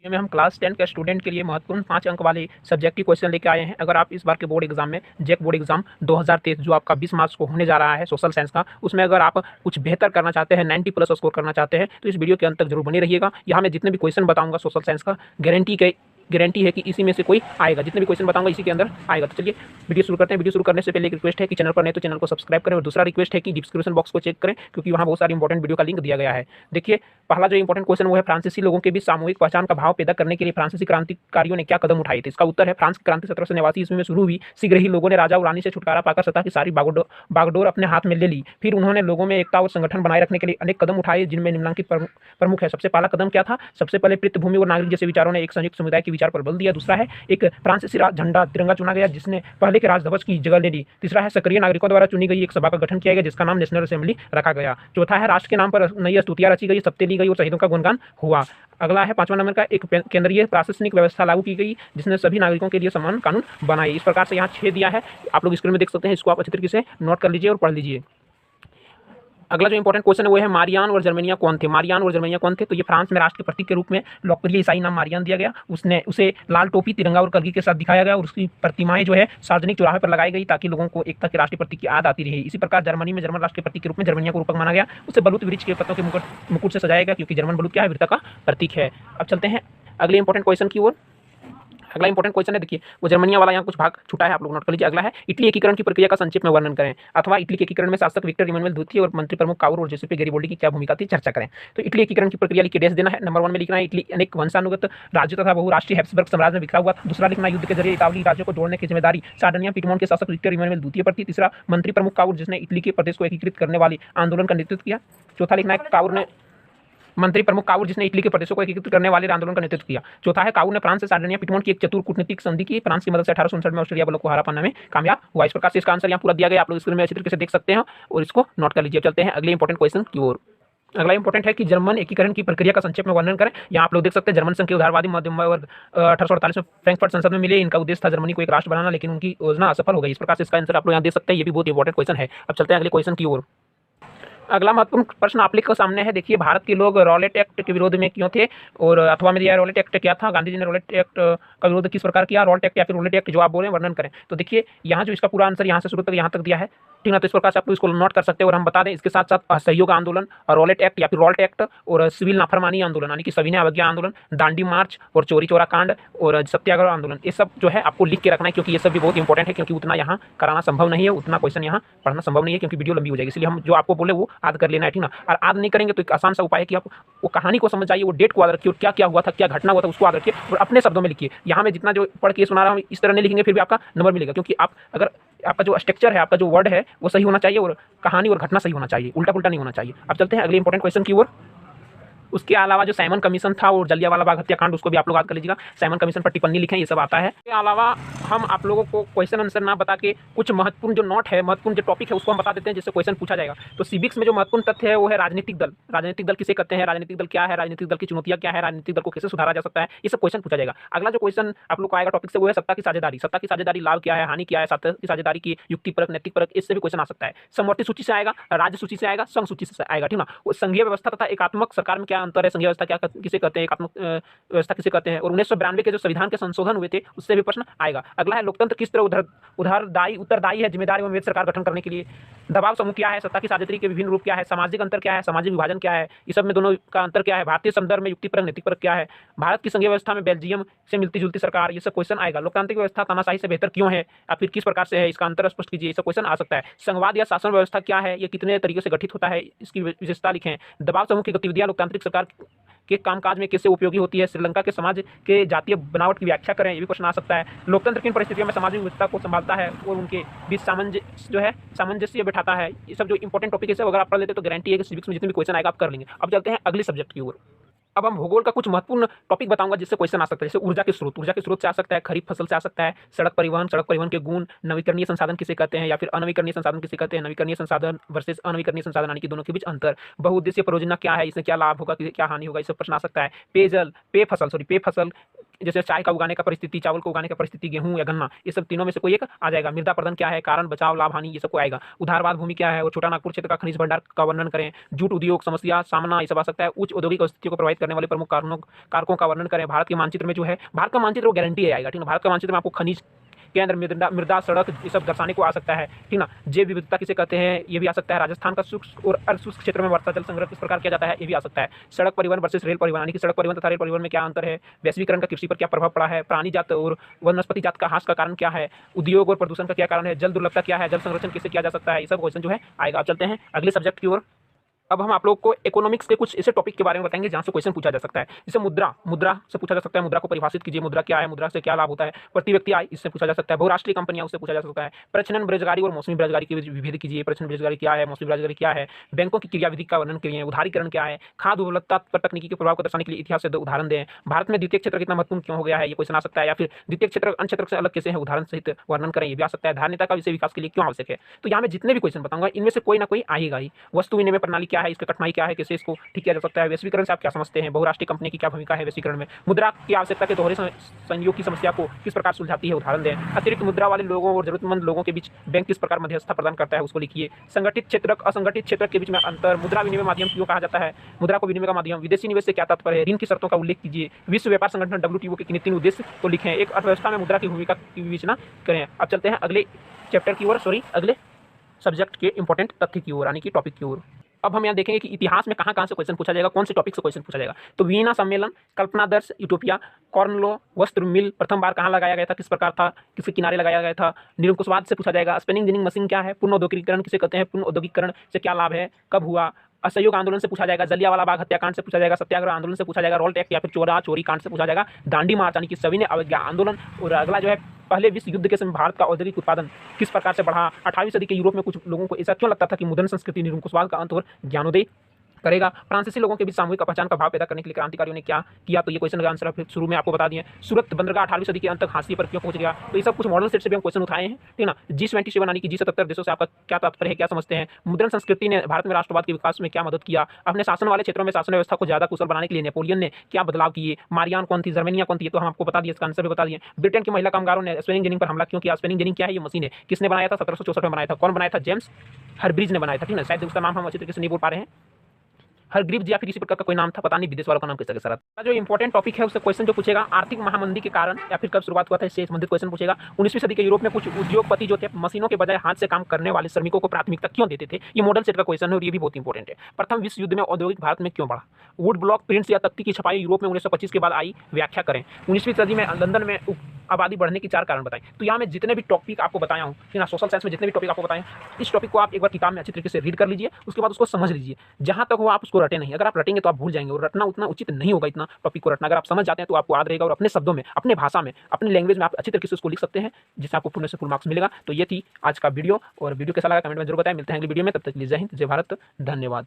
ये में हम क्लास 10 के स्टूडेंट के लिए महत्वपूर्ण 5 अंक वाले सब्जेक्ट की क्वेश्चन लेके आए हैं। अगर आप इस बार के बोर्ड एग्जाम में जेक बोर्ड एग्जाम 2023 जो आपका 20 मार्च को होने जा रहा है सोशल साइंस का, उसमें अगर आप कुछ बेहतर करना चाहते हैं, 90 प्लस स्कोर करना चाहते हैं, तो इस वीडियो के अंत तक जरूर बने रहिएगा। यहाँ मैं जितने भी क्वेश्चन बताऊंगा सोशल साइंस का, गारंटी है कि इसी में से कोई आएगा। जितने भी क्वेश्चन बताऊंगा इसी के अंदर आएगा। तो चलिए वीडियो शुरू करते हैं। वीडियो शुरू करने से पहले एक रिक्वेस्ट है कि चैनल पर नहीं तो चैनल को सब्सक्राइब करें, और दूसरा रिक्वेस्ट है कि डिस्क्रिप्शन बॉक्स को चेक करें, क्योंकि वहाँ बहुत सारी इंपॉर्टेंट वीडियो का लिंक दिया गया है। देखिए, पहला जो इंपॉर्टेंट क्वेश्चन वो है, फ्रांसीसी लोगों के बीच सामूहिक पहचान का भाव पैदा करने के लिए फ्रांसीसी क्रांतिकारियों ने क्या कदम उठाए थे। इसका उत्तर है, फ्रांस की क्रांति 1789 ईस्वी में शुरू हुई। शीघ्र ही लोगों ने राजा और रानी से छुटकारा पाकर सत्ता की सारी बागडोर अपने हाथ में ले ली। फिर उन्होंने लोगों में एकता और संगठन बनाए रखने के लिए अनेक कदम उठाए, जिनमें निम्नलिखित प्रमुख है। सबसे पहला कदम क्या था? सबसे पहले पृथ्वीभूमि और नागरिक जैसे विचारों ने एक संयुक्त समुदाय के विचार पर बल दिया। दूसरा है, एक फ्रांसीसी झंडा तिरंगा चुना गया, जिसने पहले के राजध्वज की जगह ले ली। तीसरा है, सक्रिय नागरिकों द्वारा चुनी गई एक सभा का गठन किया गया, जिसका नाम नेशनल असेंबली रखा गया। चौथा है, राष्ट्र के नाम पर नई स्तुतियां रची गई, सत्य ली गई और शहीदों का गुणगान हुआ। अगला है 5वां नंबर का, एक केंद्रीय प्रशासनिक व्यवस्था लागू की गई, जिसने सभी नागरिकों के लिए समान कानून बनाए। इस प्रकार से यहाँ 6 दिया है, आप लोग स्क्रीन में देख सकते हैं। इसको आप अच्छी तरीके से नोट कर लीजिए और पढ़ लीजिए। अगला जो इंपॉर्टेंट क्वेश्चन है वो है, मारियान और जर्मनिया कौन थे? मारियान और जर्मनिया कौन थे? तो ये फ्रांस में राष्ट्र के प्रतीक के रूप में लोकप्रिय ईसाई नाम मारियान दिया गया। उसे लाल टोपी, तिरंगा और कलगी के साथ दिखाया गया, और उसकी प्रतिमाएं जो है सार्वजनिक चौराहे पर लगाई गई, ताकि लोगों को एकता के राष्ट्रीय प्रतीक की याद आती रही। इसी प्रकार जर्मनी में जर्मन राष्ट्र के प्रतीक के रूप में जर्मनिया को रूपक माना गया। उसे बलूत वृक्ष के पत्तों के मुकुट से सजाया गया, क्योंकि जर्मन बलूत क्या है? वीरता का प्रतीक है। अब चलते हैं अगले इंपॉर्टेंट क्वेश्चन की ओर। अगला इंपॉर्टेंट क्वेश्चन है, देखिए वो जर्मनिया वाला यहाँ कुछ भाग छूटा है, आप लोग नोट कर लीजिए। अगला है, इटली एकीकरण की प्रक्रिया का संक्षेप में वर्णन करें, अथवा इटली के एकीकरण में शासक विक्टर इमैनुएल द्वितीय और मंत्री प्रमुख काउर और जोसेफ गैरिबोल्डी की क्या भूमिका थी, चर्चा करें। तो इटली एकीकरण की प्रक्रिया लिख के डैश देना है। नंबर 1 में लिखना है, इटली अनेक वंशानुगत राज्यों तथा बहुराष्ट्रीय हैब्सबर्ग साम्राज्य में बिखरा हुआ था। दूसरा लिखना, युद्ध के जरिए इतालवी राज्यों को जोड़ने की जिम्मेदारी सार्डिनिया पिटमोन के शासक विक्टर इमैनुएल द्वितीय पर थी। तीसरा, मंत्री प्रमुख काउर, जिसने इटली के प्रदेश को एकीकृत करने वाले आंदोलन का नेतृत्व किया। चौथा लिखना है, काउर ने मंत्री प्रमुख काउर, जिसने इटली के प्रदेशों को एकीकृत करने वाले आंदोलन का नेतृत्व किया। चौथा है, काउर ने फ्रांस से सार्डिनिया पिटमोन की एक चतुर कूटनीतिक संधि की। फ्रांस की मदद से 1859 में ऑस्ट्रेलिया बलों को हरा पाने में कामयाब हुआ। इस प्रकार से इसका आंसर यहाँ पूरा दिया गया, आप लोग स्क्रीन में अच्छी तरीके से देख सकते हैं और इसको नोट कर लीजिए। चलते हैं अगले इंपॉर्टेंट क्वेश्चन की ओर। अगला इंपॉर्टेंट है कि जर्मन एकीकरण की प्रक्रिया का संक्षेप में वर्णन करें। यहाँ आप लोग देख सकते हैं, जर्मन संघ के उदारवादी मध्यम वर्ग 1848 में फ्रैंकफर्ट संसद में मिले। इनका उद्देश्य था जर्मनी को एक राष्ट्र बनाना, लेकिन उनकी योजना असफल हो गई। इस प्रकार से इसका आंसर आप लोग यहाँ देख सकते हैं। ये भी बहुत इंपॉर्टेंट क्वेश्चन है। अब चलते हैं अगले क्वेश्चन की ओर। अगला महत्वपूर्ण प्रश्न आप लोग के सामने है। देखिए, भारत के लोग रॉलेट एक्ट के विरोध में क्यों थे, और अथवा में दिया रॉलेट एक्ट क्या था, गांधी जी ने रॉलेट एक्ट का विरोध किस प्रकार किया, रॉलेट एक्ट या फिर रॉलेट एक्ट जो आप बोले वर्णन करें। तो देखिए, यहाँ जो इसका पूरा आंसर यहाँ से शुरू तक यहाँ तक दिया है, ठीक ना। तो इस प्रकार से आप इसको नोट कर सकते हैं। और हम बता दें, इसके साथ साथ असहयोग आंदोलन, रॉलेट एक्ट या फिर रॉल्ट एक्ट, और सिविल नाफरमानी आंदोलन यानी कि सविनय अवज्ञा आंदोलन, दांडी मार्च और चोरी चोरा कांड और सत्याग्रह आंदोलन, ये सब जो है आपको लिख के रखना है, क्योंकि ये सब भी बहुत इंपॉर्टेंट है। क्योंकि उतना यहाँ कराना संभव नहीं है, उतना क्वेश्चन यहाँ पढ़ना संभव नहीं है, क्योंकि वीडियो लंबी हो जाएगी। इसलिए हम जो आपको बोले वो याद कर लेना है, ठीक ना। और याद नहीं करेंगे तो एक आसान सा उपाय है कि आप वो कहानी को समझ जाइए, वो डेट को याद रखिए, और क्या क्या हुआ था, क्या घटना हुआ था, उसको याद रखिए और अपने शब्दों में लिखिए। यहाँ मैं जितना जो पढ़ के सुना रहा हूँ इस तरह नहीं लिखेंगे, फिर भी आपका नंबर मिलेगा, क्योंकि आप अगर आपका जो स्ट्रक्चर है, आपका जो वर्ड है वो सही होना चाहिए, और कहानी और घटना सही होना चाहिए, उल्टा पुल्टा नहीं होना चाहिए। अब चलते हैं अगले इंपॉर्टेंट क्वेश्चन की ओर। उसके अलावा जो साइमन कमीशन था और जलियांवाला बाग हत्याकांड, उसको भी आप लोग याद कर लीजिएगा। साइमन कमीशन पर टिप्पणी लिखें, ये सब आता है। इसके अलावा हम आप लोगों को क्वेश्चन आंसर ना बता के कुछ महत्वपूर्ण जो नोट है, महत्वपूर्ण जो टॉपिक है, उसको हम बता देते हैं, जिससे क्वेश्चन पूछा जाएगा। तो सिविक्स में जो महत्वपूर्ण तथ्य है वो है राजनीतिक दल। राजनीतिक दल किसे कहते हैं, राजनीतिक दल क्या है, राजनीतिक दल की चुनौतियां क्या है, राजनीतिक दल को कैसे सुधारा जा सकता है, ये सब क्वेश्चन पूछा जाएगा। अगला जो क्वेश्चन आप लोग को आएगा टॉपिक से वो है सत्ता की साझेदारी। सत्ता की साझेदारी लाभ क्या है, हानि क्या है, सत्ता की साझेदारी की युक्तिपरक, नैतिकपरक, इससे भी क्वेश्चन आ सकता है। समवर्ती सूची से आएगा, राज्य सूची से आएगा, संघ सूची से आएगा, ठीक ना। संघीय व्यवस्था तथा एकात्मक सरकार में क्या अंतर है, संघीय व्यवस्था क्या किसे कहते हैं, एकात्मक व्यवस्था किसे कहते हैं, और 1992 के जो संविधान के संशोधन हुए थे उससे भी प्रश्न आएगा। अगला है, लोकतंत्र किस तरह उत्तरदायी है जिम्मेदार एवं विविध सरकार गठन करने के लिए। दबाव समूह क्या है, सत्ता की साझेदारी के विभिन्न रूप क्या है, सामाजिक अंतर क्या है, सामाजिक विभाजन क्या है, इस सब में दोनों का अंतर क्या है, भारतीय संदर्भ में युक्तिपरक नैतिकपरक क्या है, भारत की संघीय व्यवस्था में बेल्जियम से मिलती जुलती सरकार, ये सब क्वेश्चन आएगा। लोकतांत्रिक व्यवस्था तानाशाही से बेहतर क्यों है, या फिर किस प्रकार से है, इसका अंतर स्पष्ट कीजिए, ये सब क्वेश्चन आ सकता है। संघवाद या शासन व्यवस्था क्या है, ये कितने तरीके से गठित होता है, इसकी विशेषता लिखें। दबाव समूह की गतिविधियां लोकतांत्रिक सरकार के कामकाज में कैसे उपयोगी होती है, श्रीलंका के समाज के जातीय बनावट की व्याख्या करें, ये भी क्वेश्चन आ सकता है। लोकतंत्र किन परिस्थितियों में सामाजिक विविधता को संभालता है और उनके बीच सामंजस्य बिठाता है, ये सब जो इंपॉर्टेंट टॉपिक है, अगर आप पढ़ लेते तो गारंटी है कि सिविक्स में जितने भी क्वेश्चन आएगा आप कर लेंगे। अब चलते हैं अगले सब्जेक्ट की ओर। अब हम भूगोल का कुछ महत्वपूर्ण टॉपिक बताऊंगा जिससे क्वेश्चन आ सकता है। जैसे ऊर्जा के स्रोत से आ सकता है, खरीफ फसल से आ सकता है, सड़क परिवहन के गुण, नवीकरणीय संसाधन किसे कहते हैं, या फिर अनवीकरणीय संसाधन किसे कहते हैं, नवीकरणीय संसाधन वर्सेस अनवीकरणीय संसाधन यानी कि दोनों के बीच अंतर, बहुउद्देशीय परियोजना क्या है, इससे क्या लाभ होगा, क्या हानि होगा, इस सब प्रश्न आ सकता है। पेय फसल जैसे चाय का उगाने का परिस्थिति, चावल को उगाने का परिस्थिति, गेहूं या गन्ना, ये सब तीनों में से कोई एक आ जाएगा। मृदा प्रबंधन क्या है, कारण, बचाव, लाभ, हानि, ये सब को आएगा। उदारवाद भूमि क्या है और छोटा नागपुर क्षेत्र का खनिज भंडार का वर्णन करें। जूट उद्योग समस्या सामना, ये सब आ सकता है। उच्च औद्योगिक स्थितियों को प्रभावित करने वाले प्रमुख कारकों का वर्णन करें। भारत के मानचित्र में जो है, भारत का मानचित्र वो गारंटी आएगा, ठीक है। भारत का मानचित्र में आपको खनिज केंद्र, मृदा, सड़क, ये सब दर्शाने को आ सकता है, ठीक ना। जैव विविधता किसे कहते हैं, ये भी आ सकता है। राजस्थान का शुष्क और अर्धशुष्क क्षेत्र में वर्षा जल संग्रह किस प्रकार किया जाता है, ये भी आ सकता है। सड़क परिवहन वर्सेस रेल परिवहन, यानी कि सड़क परिवहन तथा रेल परिवहन में क्या अंतर है। वैश्वीकरण का कृषि पर क्या प्रभाव पड़ा है। प्राणी जात और वनस्पति जात का ह्रास का कारण क्या है। उद्योग और प्रदूषण का क्या कारण है। जल दुर्लभता क्या है, जल संरक्षण कैसे किया जा सकता है, ये सब क्वेश्चन जो है आएगा। अब चलते हैं अगले सब्जेक्ट की ओर। अब हम आप लोग को इकोनॉमिक्स के कुछ ऐसे टॉपिक के बारे में बताएंगे जहां से क्वेश्चन पूछा जा सकता है। जैसे मुद्रा से पूछा जा सकता है। मुद्रा को परिभाषित कीजिए, मुद्रा क्या है, मुद्रा से क्या लाभ होता है। प्रति व्यक्ति आय, इससे पूछा जा सकता है। बहुराष्ट्रीय कंपनियां, उससे पूछा जा सकता है। प्रचलन बेरोजगारी और मौसमी बेरोजगारी के बीच विभेद कीजिए। प्रचलन बेरोजगारी क्या है, मौसमी बेरोजगारी क्या है। बैंकों की क्रियाविधि का वर्णन करिए। उदारीकरण क्या है। खाद्य उपलब्धता पर तकनीकी के प्रभाव को दर्शाने के लिए इतिहास से दो उदाहरण दें। भारत में द्वितीय क्षेत्र कितना महत्वपूर्ण क्यों हो गया है, ये क्वेश्चन आ सकता है। या फिर द्वितीय क्षेत्र अन्य क्षेत्र से अलग कैसे है, उदाहरण सहित वर्णन करें, ये भी आ सकता है। धार्मिकता का विषय विकास के लिए क्यों आवश्यक है। तो यहाँ मैं जितने भी क्वेश्चन बताऊंगा इनमें से कोई ना कोई आएगा ही। वस्तु विनिमय प्रणाली क्या है, इसकी कठिनाई क्या है, कैसे इसको ठीक किया जा सकता है। वैश्वीकरण से आप क्या समझते हैं। बहुराष्ट्रीय कंपनी की क्या भूमिका है वैश्वीकरण में। मुद्रा की आवश्यकता के दोहरे संयोग की समस्या को किस प्रकार सुलझाती है, उदाहरण दें। अतिरिक्त मुद्रा वाले लोगों और जरूरतमंद लोगों के बीच बैंक किस प्रकार मध्यस्थता प्रदान करता है, उसको लिखिए। संगठित क्षेत्र असंगठित क्षेत्र के बीच में अंतर। मुद्रा विनिमय माध्यम क्यों कहा जाता है। मुद्रा को विनिमय का माध्यम। विदेशी निवेश से क्या तात्पर्य है। ऋण की शर्तों का उल्लेख कीजिए। विश्व व्यापार संगठन WTO के किन 3 उद्देश्य को लिखें। एक अर्थव्यवस्था में मुद्रा की भूमिका की विवेचना करें। अब चलते हैं अगले चैप्टर की ओर, अगले सब्जेक्ट के इंपॉर्टेंट तथ्य की ओर, यानी कि टॉपिक की ओर। अब हम यहाँ देखेंगे कि इतिहास में कहाँ से क्वेश्चन पूछा जाएगा, कौन से टॉपिक से क्वेश्चन पूछा जाएगा। तो वीना सम्मेलन, कल्पनादर्श, यूटोपिया, कॉर्नलो, वस्त्र मिल प्रथम बार कहाँ लगाया गया था, किस प्रकार था, किसके किनारे लगाया गया था। निरंकुशवाद से पूछा जाएगा। स्पिनिंग जेनिंग मशीन क्या है। पूर्ण औद्योगिकरण किसे कहते हैं। पूर्ण औद्योगिकरण से क्या लाभ है, कब हुआ। असहयोग आंदोलन से पूछा जाएगा। जलियांवाला बाग हत्याकांड से पूछा जाएगा। सत्याग्रह आंदोलन से पूछा जाएगा। रोल टैक्स या फिर चोरी कांड से पूछा जाएगा। दांडी मार्च, यानी कि सविनय अवज्ञा आंदोलन। और अगला जो है, पहले विश्व युद्ध के समय भारत का औद्योगिक उत्पादन किस प्रकार से बढ़ा। 18वीं सदी के यूरोप में कुछ लोगों को ऐसा क्यों लगता था कि मुद्रण संस्कृति निरंकुशवाद का अंत और ज्ञानोदय करेगा। फ्रांसीसी लोगों के बीच सामूहिक पहचान का भाव पैदा करने के लिए क्रांतिकारियों ने क्या किया, तो ये क्वेश्चन का आंसर फिर शुरू में आपको बता दिए। सूरत बंदरगाह 18वीं सदी के अंत तक हाशिए पर क्यों पहुंच गया, तो ये सब कुछ मॉडल सेट से भी हम क्वेश्चन उठाए हैं, ठीक ना। G77 यानी कि G77 देशों से आपका क्या तात्पर्य है, क्या समझते हैं। मुद्रण संस्कृति ने भारत में राष्ट्रवाद के विकास में क्या मदद किया। अपने शासन वाले क्षेत्रों में शासन व्यवस्था को ज्यादा कुशल बनाने के लिए नेपोलियन ने क्या बदलाव किए। मारियान कौन थी, जर्मेनिया कौन थी, तो हम आपको बता दिए, इसका आंसर भी बता दिए। ब्रिटेन की महिला कामगारों ने स्पिनिंग जेनिंग पर हमला क्यों किया। स्पिनिंग जेनिंग क्या है, ये मशीन है, किसने बनाया था, 1764 में बनाया था। कौन बनाया था, जेम्स हरब्रिज ने बनाया था, ठीक है। शायद उसका नाम हम अच्छी तरीके से नहीं बोल पा रहे हैं, हरग्रीव्स या फिर इसी प्रकार का कोई नाम था, पता नहीं, विदेश वालों का नाम कैसे सर। जो इंपॉर्टेंट टॉपिक है उससे क्वेश्चन जो पूछेगा, आर्थिक महामंदी के कारण या फिर कब शुरुआत हुआ था, इससे संबंधित क्वेश्चन पूछेगा। 19वीं सदी के यूरोप में कुछ उद्योगपति जो थे मशीनों के बजाय हाथ से काम करने वाले श्रमिकों को प्राथमिकता क्यों देते थे, ये मॉडल सेट का क्वेश्चन है और ये भी बहुत इंपॉर्टेंट है। प्रथम विश्व युद्ध में औद्योगिक भारत में क्यों बढ़ा। वुड ब्लॉक प्रिंट्स या तख्ती की छपाई यूरोप में 1925 के बाद आई, व्याख्या करें। 19वीं सदी में लंदन में आबादी बढ़ने के 4 कारण बताएं। तो यहाँ मैं जितने भी टॉपिक आपको बताया हूँ, ना सोशल साइंस में जितने भी टॉपिक आपको बताएं, इस टॉपिक को आप एक बार किताब में अच्छी तरीके से रीड कर लीजिए, उसके बाद उसको समझ लीजिए। जहाँ तक हो आप उसको रटे नहीं, अगर आप रटेंगे तो आप भूल जाएंगे और रटना उतना उचित नहीं होगा, इतना टॉपिक को रटना। अगर आप समझ जाते हैं तो आपको याद रहेगा और अपने शब्दों में, अपने भाषा में, अपनी लैंग्वेज में आप अच्छी तरीके से उसको लिख सकते हैं, जिससे आपको पूर्ण से फुल मार्क्स मिलेगा। तो ये थी आज का वीडियो, और वीडियो कैसा लगा कमेंट में जरूर बताएं। मिलते हैं अगली वीडियो में, तब तक के लिए जय हिंद, जय भारत, धन्यवाद।